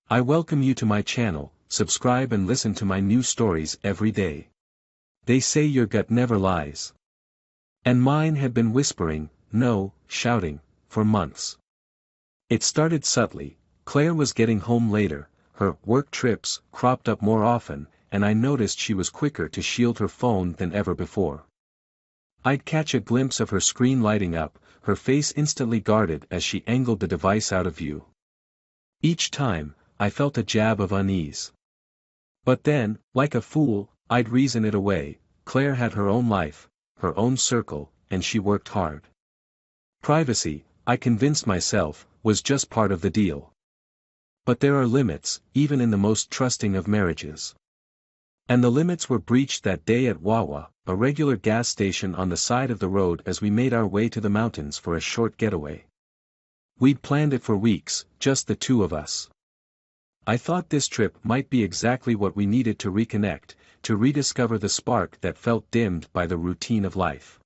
I welcome you to my channel. Subscribe and listen to my new stories every day. They say your gut never lies. And mine had been whispering, no, shouting, for months. It started subtly. Claire was getting home later, her work trips cropped up more often, and I noticed she was quicker to shield her phone than ever before. I'd catch a glimpse of her screen lighting up, her face instantly guarded as she angled the device out of view. Each time, I felt a jab of unease. But then, like a fool, I'd reason it away. Claire had her own life, her own circle, and she worked hard. Privacy, I convinced myself, was just part of the deal. But there are limits, even in the most trusting of marriages. And the limits were breached that day at Wawa, a regular gas station on the side of the road as we made our way to the mountains for a short getaway. We'd planned it for weeks, just the two of us. I thought this trip might be exactly what we needed to reconnect, to rediscover the spark that felt dimmed by the routine of life.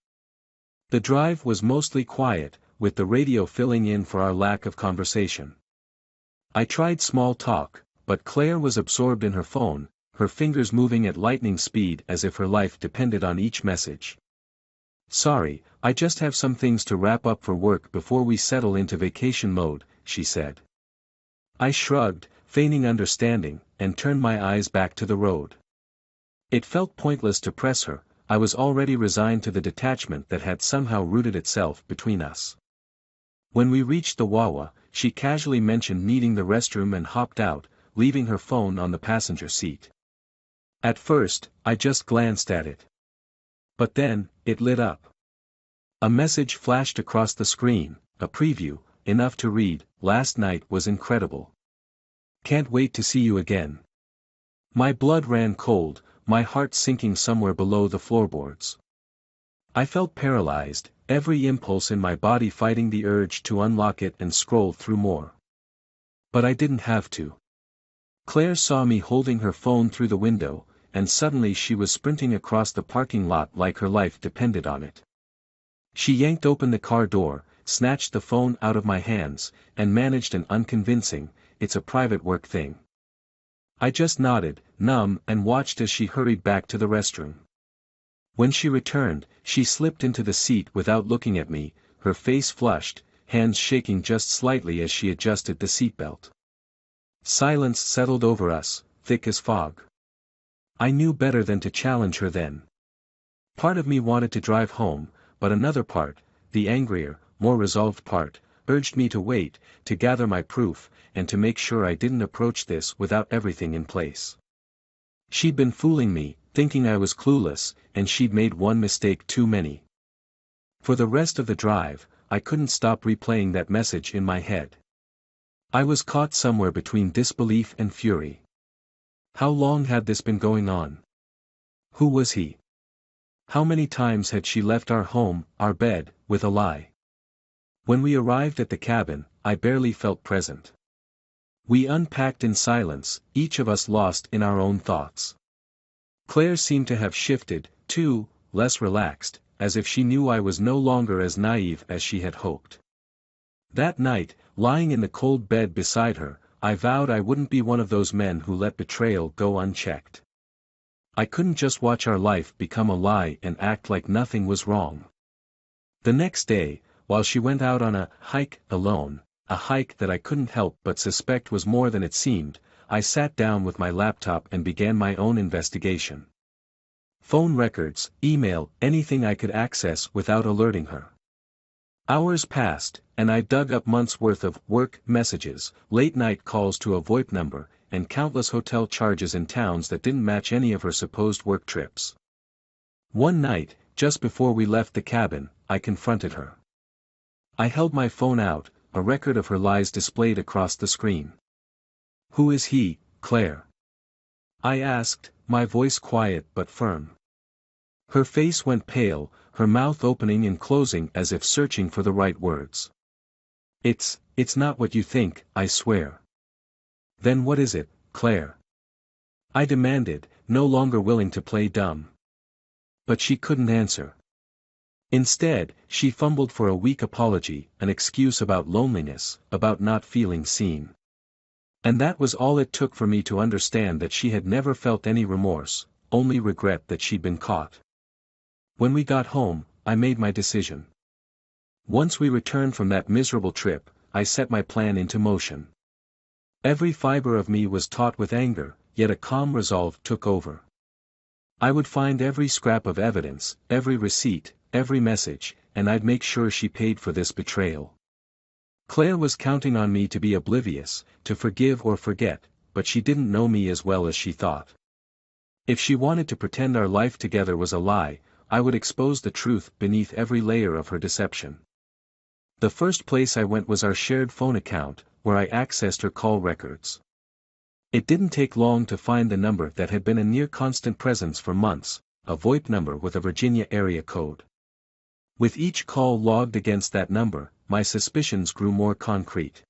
The drive was mostly quiet, with the radio filling in for our lack of conversation. I tried small talk, but Claire was absorbed in her phone, her fingers moving at lightning speed as if her life depended on each message. "Sorry, I just have some things to wrap up for work before we settle into vacation mode," she said. I shrugged, feigning understanding, and turned my eyes back to the road. It felt pointless to press her. I was already resigned to the detachment that had somehow rooted itself between us. When we reached the Wawa, she casually mentioned needing the restroom and hopped out, leaving her phone on the passenger seat. At first, I just glanced at it. But then, it lit up. A message flashed across the screen, a preview, enough to read, "Last night was incredible. Can't wait to see you again." My blood ran cold, my heart sinking somewhere below the floorboards. I felt paralyzed, every impulse in my body fighting the urge to unlock it and scroll through more. But I didn't have to. Claire saw me holding her phone through the window, and suddenly she was sprinting across the parking lot like her life depended on it. She yanked open the car door, snatched the phone out of my hands, and managed an unconvincing, "It's a private work thing." I just nodded, numb, and watched as she hurried back to the restroom. When she returned, she slipped into the seat without looking at me, her face flushed, hands shaking just slightly as she adjusted the seatbelt. Silence settled over us, thick as fog. I knew better than to challenge her then. Part of me wanted to drive home, but another part, the angrier, more resolved part, urged me to wait, to gather my proof, and to make sure I didn't approach this without everything in place. She'd been fooling me, thinking I was clueless, and she'd made one mistake too many. For the rest of the drive, I couldn't stop replaying that message in my head. I was caught somewhere between disbelief and fury. How long had this been going on? Who was he? How many times had she left our home, our bed, with a lie? When we arrived at the cabin, I barely felt present. We unpacked in silence, each of us lost in our own thoughts. Claire seemed to have shifted, too, less relaxed, as if she knew I was no longer as naive as she had hoped. That night, lying in the cold bed beside her, I vowed I wouldn't be one of those men who let betrayal go unchecked. I couldn't just watch our life become a lie and act like nothing was wrong. The next day, while she went out on a hike alone, a hike that I couldn't help but suspect was more than it seemed, I sat down with my laptop and began my own investigation. Phone records, email, anything I could access without alerting her. Hours passed, and I dug up months' worth of work messages, late-night calls to a VoIP number, and countless hotel charges in towns that didn't match any of her supposed work trips. One night, just before we left the cabin, I confronted her. I held my phone out, a record of her lies displayed across the screen. "Who is he, Claire?" I asked, my voice quiet but firm. Her face went pale, her mouth opening and closing as if searching for the right words. It's not what you think, I swear." "Then what is it, Claire?" I demanded, no longer willing to play dumb. But she couldn't answer. Instead, she fumbled for a weak apology, an excuse about loneliness, about not feeling seen. And that was all it took for me to understand that she had never felt any remorse, only regret that she'd been caught. When we got home, I made my decision. Once we returned from that miserable trip, I set my plan into motion. Every fiber of me was taut with anger, yet a calm resolve took over. I would find every scrap of evidence, every receipt, every message, and I'd make sure she paid for this betrayal. Claire was counting on me to be oblivious, to forgive or forget, but she didn't know me as well as she thought. If she wanted to pretend our life together was a lie, I would expose the truth beneath every layer of her deception. The first place I went was our shared phone account, where I accessed her call records. It didn't take long to find the number that had been a near-constant presence for months, a VoIP number with a Virginia area code. With each call logged against that number, my suspicions grew more concrete.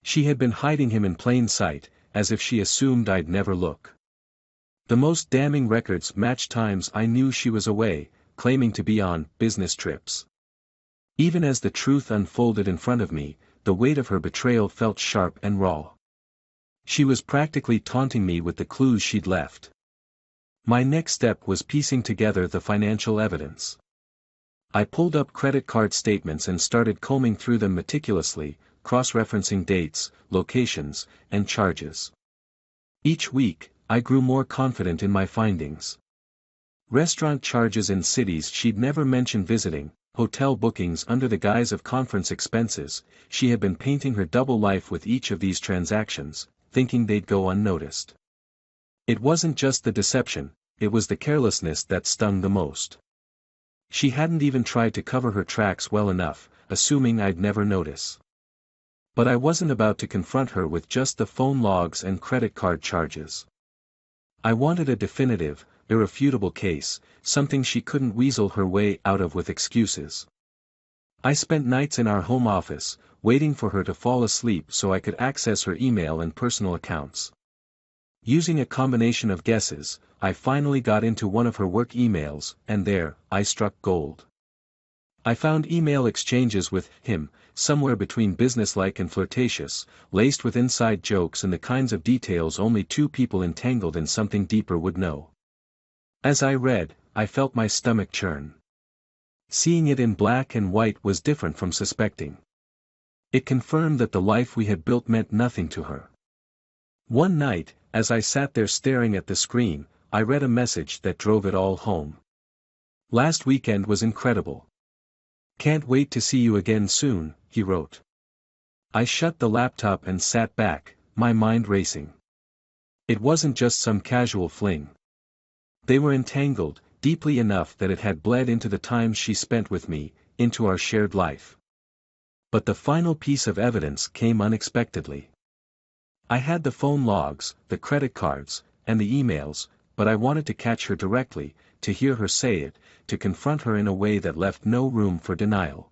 She had been hiding him in plain sight, as if she assumed I'd never look. The most damning records matched times I knew she was away, claiming to be on business trips. Even as the truth unfolded in front of me, the weight of her betrayal felt sharp and raw. She was practically taunting me with the clues she'd left. My next step was piecing together the financial evidence. I pulled up credit card statements and started combing through them meticulously, cross-referencing dates, locations, and charges. Each week, I grew more confident in my findings. Restaurant charges in cities she'd never mentioned visiting, hotel bookings under the guise of conference expenses. She had been painting her double life with each of these transactions, thinking they'd go unnoticed. It wasn't just the deception, it was the carelessness that stung the most. She hadn't even tried to cover her tracks well enough, assuming I'd never notice. But I wasn't about to confront her with just the phone logs and credit card charges. I wanted a definitive, irrefutable case, something she couldn't weasel her way out of with excuses. I spent nights in our home office, waiting for her to fall asleep so I could access her email and personal accounts. Using a combination of guesses, I finally got into one of her work emails, and there, I struck gold. I found email exchanges with him, somewhere between businesslike and flirtatious, laced with inside jokes and the kinds of details only two people entangled in something deeper would know. As I read, I felt my stomach churn. Seeing it in black and white was different from suspecting. It confirmed that the life we had built meant nothing to her. One night, as I sat there staring at the screen, I read a message that drove it all home. "Last weekend was incredible. Can't wait to see you again soon," he wrote. I shut the laptop and sat back, my mind racing. It wasn't just some casual fling. They were entangled, deeply enough that it had bled into the time she spent with me, into our shared life. But the final piece of evidence came unexpectedly. I had the phone logs, the credit cards, and the emails, but I wanted to catch her directly, to hear her say it, to confront her in a way that left no room for denial.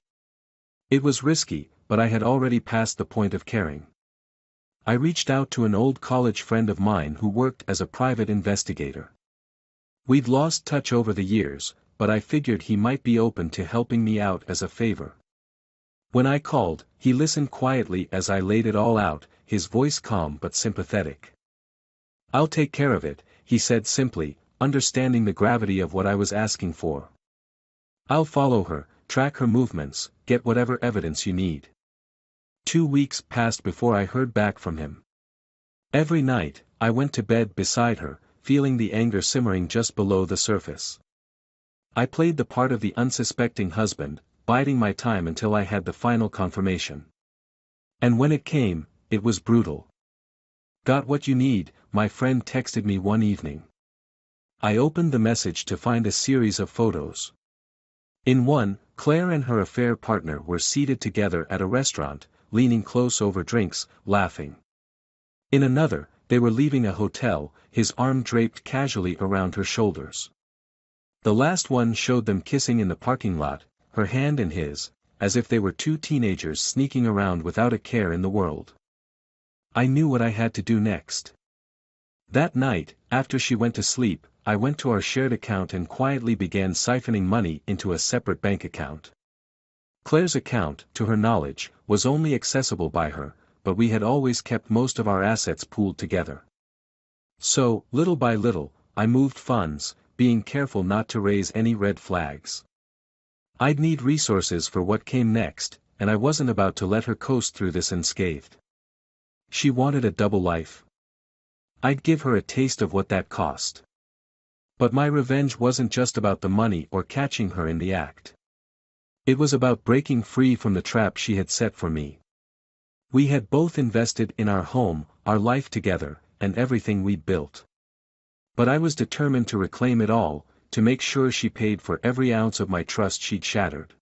It was risky, but I had already passed the point of caring. I reached out to an old college friend of mine who worked as a private investigator. We'd lost touch over the years, but I figured he might be open to helping me out as a favor. When I called, he listened quietly as I laid it all out, his voice calm but sympathetic. "I'll take care of it," he said simply, understanding the gravity of what I was asking for. "I'll follow her, track her movements, get whatever evidence you need." 2 weeks passed before I heard back from him. Every night, I went to bed beside her, feeling the anger simmering just below the surface. I played the part of the unsuspecting husband, biding my time until I had the final confirmation. And when it came, it was brutal. "Got what you need," my friend texted me one evening. I opened the message to find a series of photos. In one, Claire and her affair partner were seated together at a restaurant, leaning close over drinks, laughing. In another, they were leaving a hotel, his arm draped casually around her shoulders. The last one showed them kissing in the parking lot, her hand in his, as if they were two teenagers sneaking around without a care in the world. I knew what I had to do next. That night, after she went to sleep, I went to our shared account and quietly began siphoning money into a separate bank account. Claire's account, to her knowledge, was only accessible by her, but we had always kept most of our assets pooled together. So, little by little, I moved funds, being careful not to raise any red flags. I'd need resources for what came next, and I wasn't about to let her coast through this unscathed. She wanted a double life. I'd give her a taste of what that cost. But my revenge wasn't just about the money or catching her in the act. It was about breaking free from the trap she had set for me. We had both invested in our home, our life together, and everything we'd built. But I was determined to reclaim it all, to make sure she paid for every ounce of my trust she'd shattered.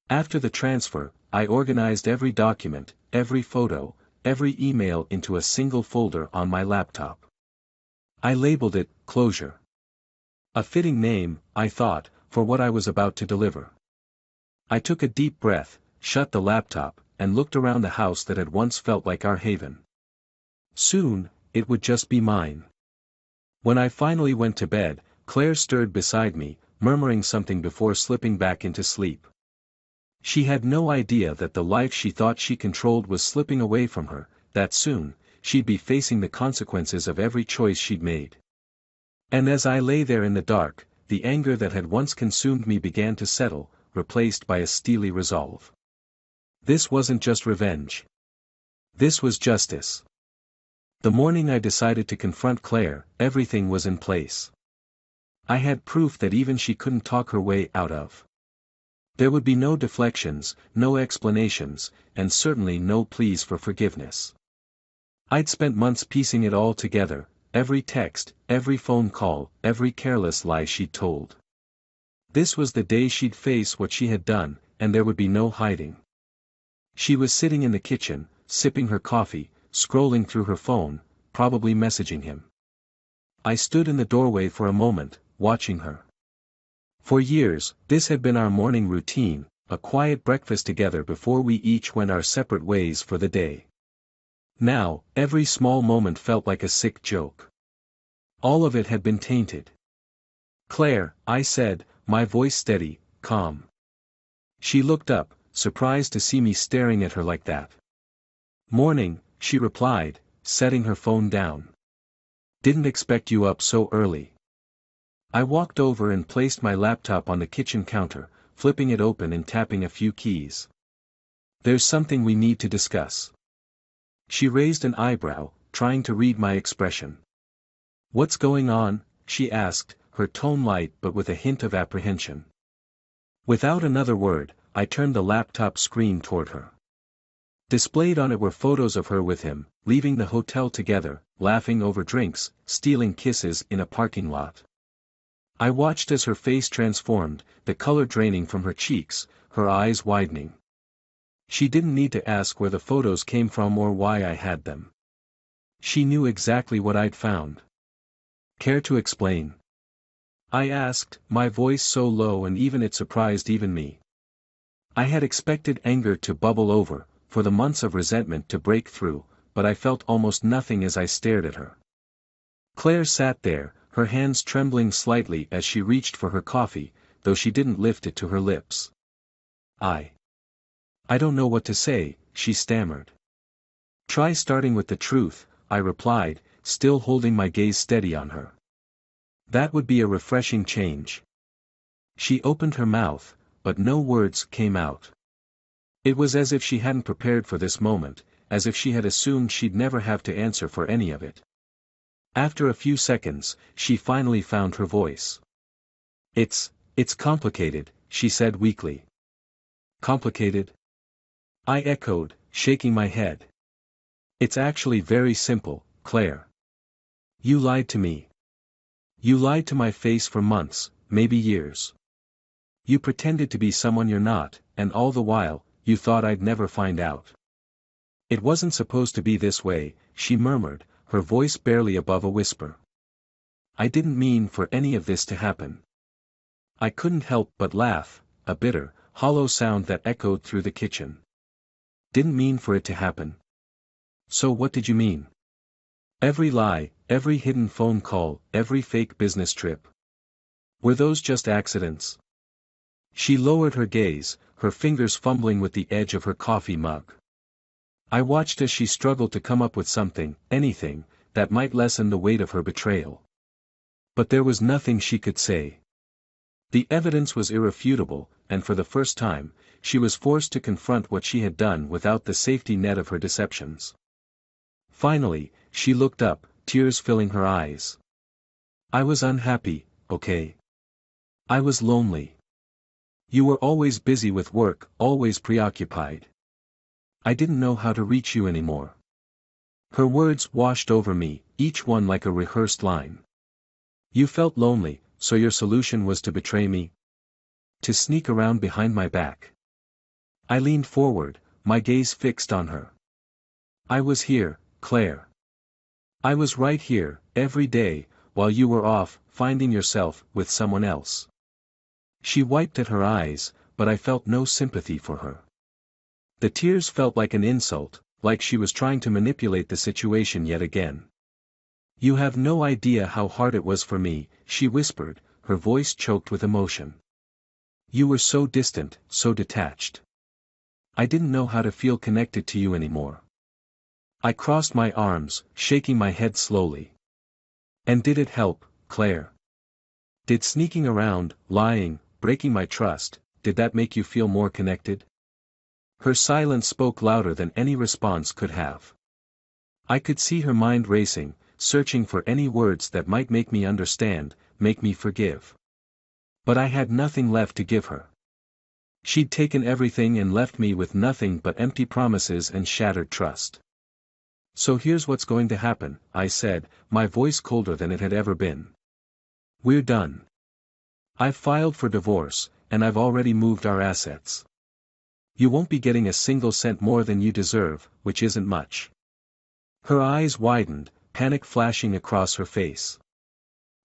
After the transfer, I organized every document, every photo, every email into a single folder on my laptop. I labeled it, Closure. A fitting name, I thought, for what I was about to deliver. I took a deep breath, shut the laptop, and looked around the house that had once felt like our haven. Soon, it would just be mine. When I finally went to bed, Claire stirred beside me, murmuring something before slipping back into sleep. She had no idea that the life she thought she controlled was slipping away from her, that soon, she'd be facing the consequences of every choice she'd made. And as I lay there in the dark, the anger that had once consumed me began to settle, replaced by a steely resolve. This wasn't just revenge. This was justice. The morning I decided to confront Claire, everything was in place. I had proof that even she couldn't talk her way out of. There would be no deflections, no explanations, and certainly no pleas for forgiveness. I'd spent months piecing it all together, every text, every phone call, every careless lie she'd told. This was the day she'd face what she had done, and there would be no hiding. She was sitting in the kitchen, sipping her coffee, scrolling through her phone, probably messaging him. I stood in the doorway for a moment, watching her. For years, this had been our morning routine, a quiet breakfast together before we each went our separate ways for the day. Now, every small moment felt like a sick joke. All of it had been tainted. "Claire," I said, my voice steady, calm. She looked up, surprised to see me staring at her like that. "Morning," she replied, setting her phone down. "Didn't expect you up so early." I walked over and placed my laptop on the kitchen counter, flipping it open and tapping a few keys. "There's something we need to discuss." She raised an eyebrow, trying to read my expression. "What's going on?" she asked, her tone light but with a hint of apprehension. Without another word, I turned the laptop screen toward her. Displayed on it were photos of her with him, leaving the hotel together, laughing over drinks, stealing kisses in a parking lot. I watched as her face transformed, the color draining from her cheeks, her eyes widening. She didn't need to ask where the photos came from or why I had them. She knew exactly what I'd found. "Care to explain?" I asked, my voice so low and even it surprised even me. I had expected anger to bubble over, for the months of resentment to break through, but I felt almost nothing as I stared at her. Claire sat there, her hands trembling slightly as she reached for her coffee, though she didn't lift it to her lips. I don't know what to say," she stammered. "Try starting with the truth," I replied, still holding my gaze steady on her. "That would be a refreshing change." She opened her mouth, but no words came out. It was as if she hadn't prepared for this moment, as if she had assumed she'd never have to answer for any of it. After a few seconds, she finally found her voice. It's complicated," she said weakly. "Complicated?" I echoed, shaking my head. "It's actually very simple, Claire. You lied to me. You lied to my face for months, maybe years. You pretended to be someone you're not, and all the while, you thought I'd never find out. It wasn't supposed to be this way," she murmured, her voice barely above a whisper. "I didn't mean for any of this to happen." I couldn't help but laugh, a bitter, hollow sound that echoed through the kitchen. "Didn't mean for it to happen? So what did you mean? Every lie, every hidden phone call, every fake business trip. Were those just accidents?" She lowered her gaze, her fingers fumbling with the edge of her coffee mug. I watched as she struggled to come up with something, anything, that might lessen the weight of her betrayal. But there was nothing she could say. The evidence was irrefutable, and for the first time, she was forced to confront what she had done without the safety net of her deceptions. Finally, she looked up, tears filling her eyes. I was unhappy, okay? I was lonely. You were always busy with work, always preoccupied. I didn't know how to reach you anymore. Her words washed over me, each one like a rehearsed line. You felt lonely, so your solution was to betray me? To sneak around behind my back. I leaned forward, my gaze fixed on her. I was here, Claire. I was right here, every day, while you were off, finding yourself, with someone else. She wiped at her eyes, but I felt no sympathy for her. The tears felt like an insult, like she was trying to manipulate the situation yet again. You have no idea how hard it was for me, she whispered, her voice choked with emotion. You were so distant, so detached. I didn't know how to feel connected to you anymore. I crossed my arms, shaking my head slowly. And did it help, Claire? Did sneaking around, lying, breaking my trust, did that make you feel more connected? Her silence spoke louder than any response could have. I could see her mind racing, searching for any words that might make me understand, make me forgive. But I had nothing left to give her. She'd taken everything and left me with nothing but empty promises and shattered trust. So here's what's going to happen, I said, my voice colder than it had ever been. We're done. I've filed for divorce, and I've already moved our assets. You won't be getting a single cent more than you deserve, which isn't much. Her eyes widened, panic flashing across her face.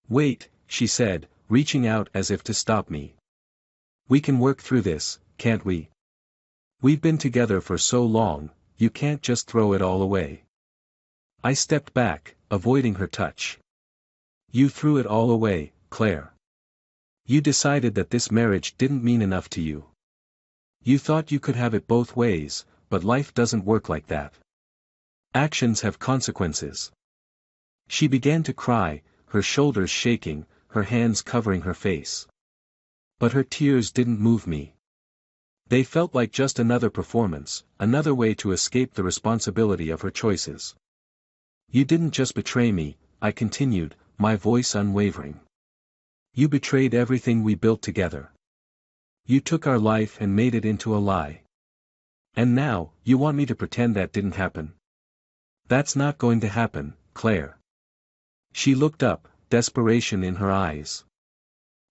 Wait, she said, reaching out as if to stop me. We can work through this, can't we? We've been together for so long, you can't just throw it all away. I stepped back, avoiding her touch. You threw it all away, Claire. You decided that this marriage didn't mean enough to you. You thought you could have it both ways, but life doesn't work like that. Actions have consequences. She began to cry, her shoulders shaking, her hands covering her face. But her tears didn't move me. They felt like just another performance, another way to escape the responsibility of her choices. You didn't just betray me, I continued, my voice unwavering. You betrayed everything we built together. You took our life and made it into a lie. And now, you want me to pretend that didn't happen? That's not going to happen, Claire. She looked up, desperation in her eyes.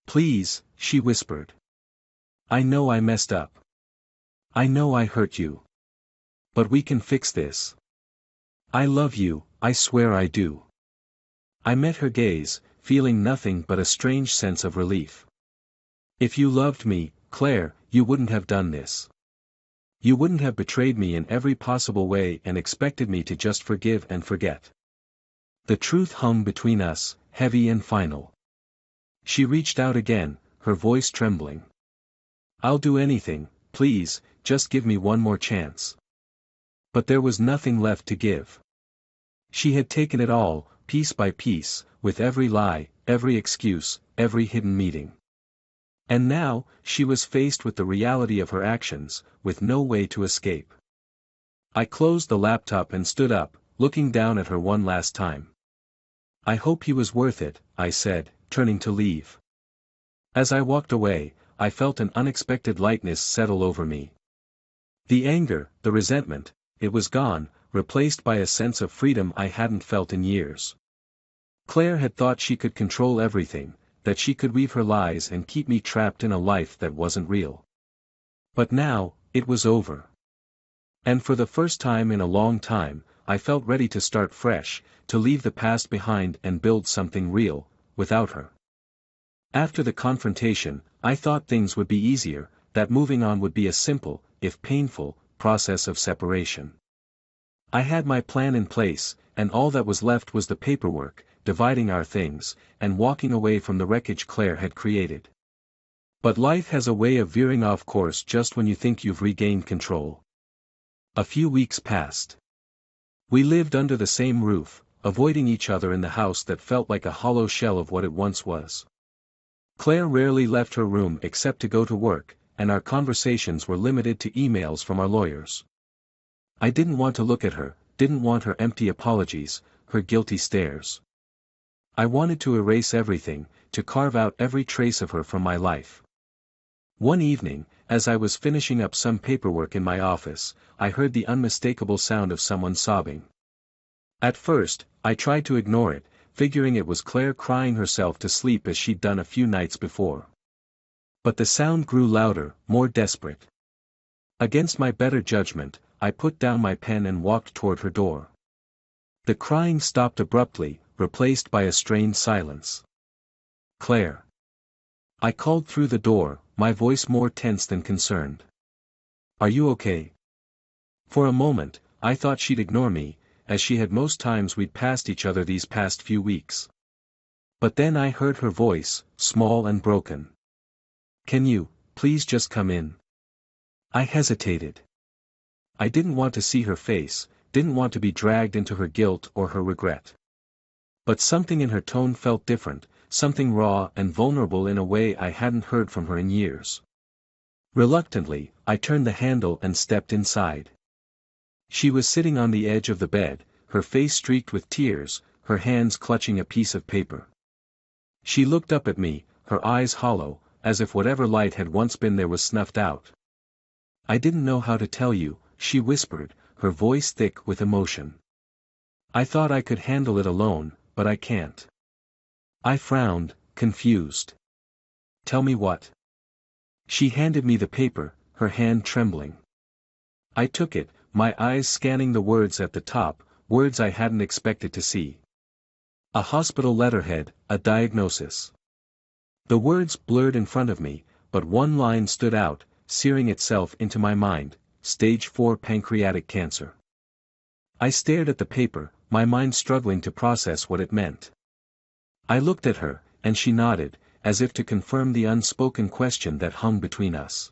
Please, she whispered. I know I messed up. I know I hurt you. But we can fix this. I love you, I swear I do. I met her gaze, feeling nothing but a strange sense of relief. If you loved me, Claire, you wouldn't have done this. You wouldn't have betrayed me in every possible way and expected me to just forgive and forget. The truth hung between us, heavy and final. She reached out again, her voice trembling. I'll do anything, please, just give me one more chance. But there was nothing left to give. She had taken it all, piece by piece, with every lie, every excuse, every hidden meeting. And now, she was faced with the reality of her actions, with no way to escape. I closed the laptop and stood up, looking down at her one last time. I hope he was worth it, I said, turning to leave. As I walked away, I felt an unexpected lightness settle over me. The anger, the resentment, it was gone, replaced by a sense of freedom I hadn't felt in years. Claire had thought she could control everything, that she could weave her lies and keep me trapped in a life that wasn't real. But now, it was over. And for the first time in a long time, I felt ready to start fresh, to leave the past behind and build something real, without her. After the confrontation, I thought things would be easier, that moving on would be a simple, if painful, process of separation. I had my plan in place, and all that was left was the paperwork, dividing our things, and walking away from the wreckage Claire had created. But life has a way of veering off course just when you think you've regained control. A few weeks passed. We lived under the same roof, avoiding each other in the house that felt like a hollow shell of what it once was. Claire rarely left her room except to go to work, and our conversations were limited to emails from our lawyers. I didn't want to look at her, didn't want her empty apologies, her guilty stares. I wanted to erase everything, to carve out every trace of her from my life. One evening, as I was finishing up some paperwork in my office, I heard the unmistakable sound of someone sobbing. At first, I tried to ignore it, figuring it was Claire crying herself to sleep as she'd done a few nights before. But the sound grew louder, more desperate. Against my better judgment, I put down my pen and walked toward her door. The crying stopped abruptly, replaced by a strained silence. "Claire." I called through the door, my voice more tense than concerned. "Are you okay?" For a moment, I thought she'd ignore me, as she had most times we'd passed each other these past few weeks. But then I heard her voice, small and broken. "Can you, please just come in?" I hesitated. I didn't want to see her face, didn't want to be dragged into her guilt or her regret. But something in her tone felt different, something raw and vulnerable in a way I hadn't heard from her in years. Reluctantly, I turned the handle and stepped inside. She was sitting on the edge of the bed, her face streaked with tears, her hands clutching a piece of paper. She looked up at me, her eyes hollow, as if whatever light had once been there was snuffed out. "I didn't know how to tell you," she whispered, her voice thick with emotion. "I thought I could handle it alone, but I can't." I frowned, confused. "Tell me what?" She handed me the paper, her hand trembling. I took it, my eyes scanning the words at the top, words I hadn't expected to see. A hospital letterhead, a diagnosis. The words blurred in front of me, but one line stood out, searing itself into my mind: Stage 4 pancreatic cancer. I stared at the paper, my mind struggling to process what it meant. I looked at her, and she nodded, as if to confirm the unspoken question that hung between us.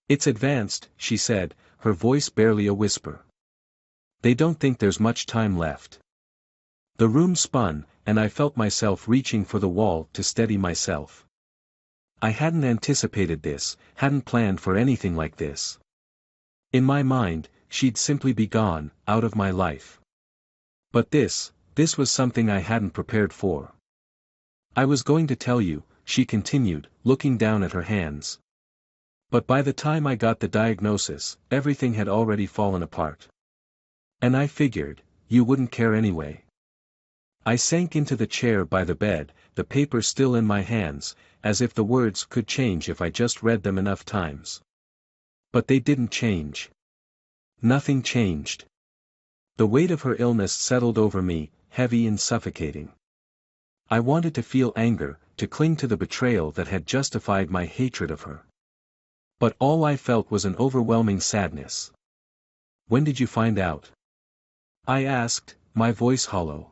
"It's advanced," she said, her voice barely a whisper. "They don't think there's much time left." The room spun, and I felt myself reaching for the wall to steady myself. I hadn't anticipated this, hadn't planned for anything like this. In my mind, she'd simply be gone, out of my life. But this was something I hadn't prepared for. "I was going to tell you," she continued, looking down at her hands. "But by the time I got the diagnosis, everything had already fallen apart. And I figured, you wouldn't care anyway." I sank into the chair by the bed, the paper still in my hands, as if the words could change if I just read them enough times. But they didn't change. Nothing changed. The weight of her illness settled over me, heavy and suffocating. I wanted to feel anger, to cling to the betrayal that had justified my hatred of her. But all I felt was an overwhelming sadness. "When did you find out?" I asked, my voice hollow.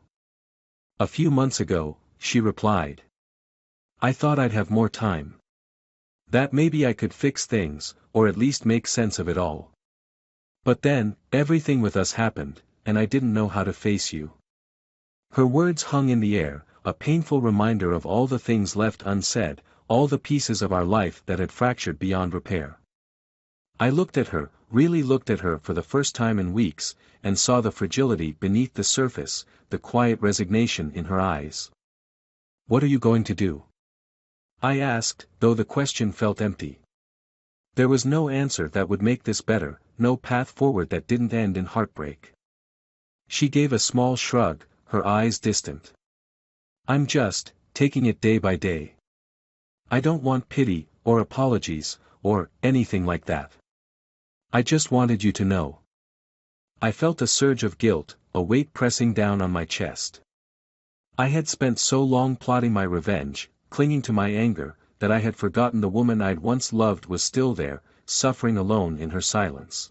"A few months ago," she replied. "I thought I'd have more time. That maybe I could fix things, or at least make sense of it all. But then, everything with us happened, and I didn't know how to face you." Her words hung in the air, a painful reminder of all the things left unsaid, all the pieces of our life that had fractured beyond repair. I looked at her, really looked at her for the first time in weeks, and saw the fragility beneath the surface, the quiet resignation in her eyes. "What are you going to do?" I asked, though the question felt empty. There was no answer that would make this better, no path forward that didn't end in heartbreak. She gave a small shrug, her eyes distant. "I'm just taking it day by day. I don't want pity, or apologies, or anything like that. I just wanted you to know." I felt a surge of guilt, a weight pressing down on my chest. I had spent so long plotting my revenge, clinging to my anger, that I had forgotten the woman I'd once loved was still there, suffering alone in her silence.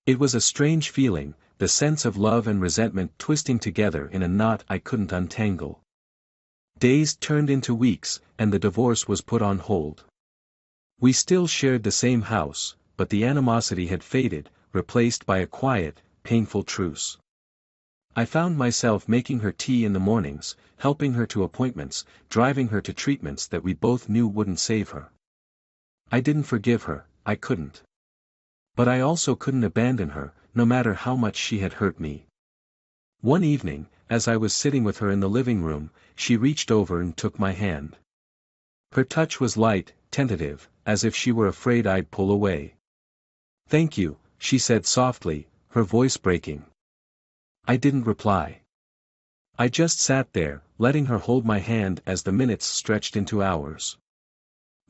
It was a strange feeling, the sense of love and resentment twisting together in a knot I couldn't untangle. Days turned into weeks, and the divorce was put on hold. We still shared the same house, but the animosity had faded, replaced by a quiet, painful truce. I found myself making her tea in the mornings, helping her to appointments, driving her to treatments that we both knew wouldn't save her. I didn't forgive her, I couldn't. But I also couldn't abandon her, no matter how much she had hurt me. One evening, as I was sitting with her in the living room, she reached over and took my hand. Her touch was light, tentative, as if she were afraid I'd pull away. "Thank you," she said softly, her voice breaking. I didn't reply. I just sat there, letting her hold my hand as the minutes stretched into hours.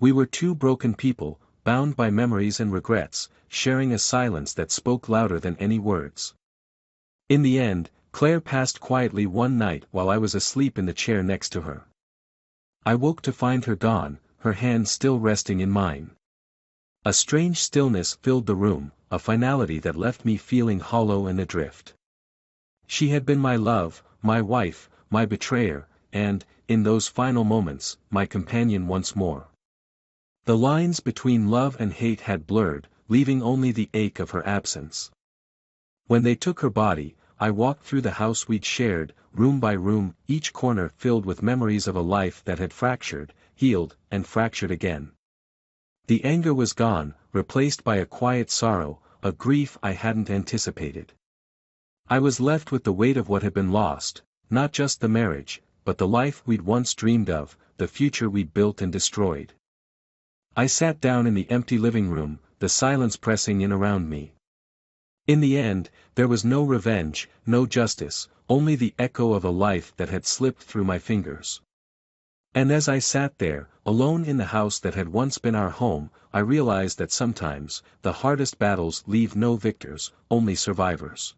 We were two broken people, bound by memories and regrets, sharing a silence that spoke louder than any words. In the end, Claire passed quietly one night while I was asleep in the chair next to her. I woke to find her gone, her hand still resting in mine. A strange stillness filled the room, a finality that left me feeling hollow and adrift. She had been my love, my wife, my betrayer, and, in those final moments, my companion once more. The lines between love and hate had blurred, leaving only the ache of her absence. When they took her body, I walked through the house we'd shared, room by room, each corner filled with memories of a life that had fractured, healed, and fractured again. The anger was gone, replaced by a quiet sorrow, a grief I hadn't anticipated. I was left with the weight of what had been lost, not just the marriage, but the life we'd once dreamed of, the future we'd built and destroyed. I sat down in the empty living room, the silence pressing in around me. In the end, there was no revenge, no justice, only the echo of a life that had slipped through my fingers. And as I sat there, alone in the house that had once been our home, I realized that sometimes, the hardest battles leave no victors, only survivors.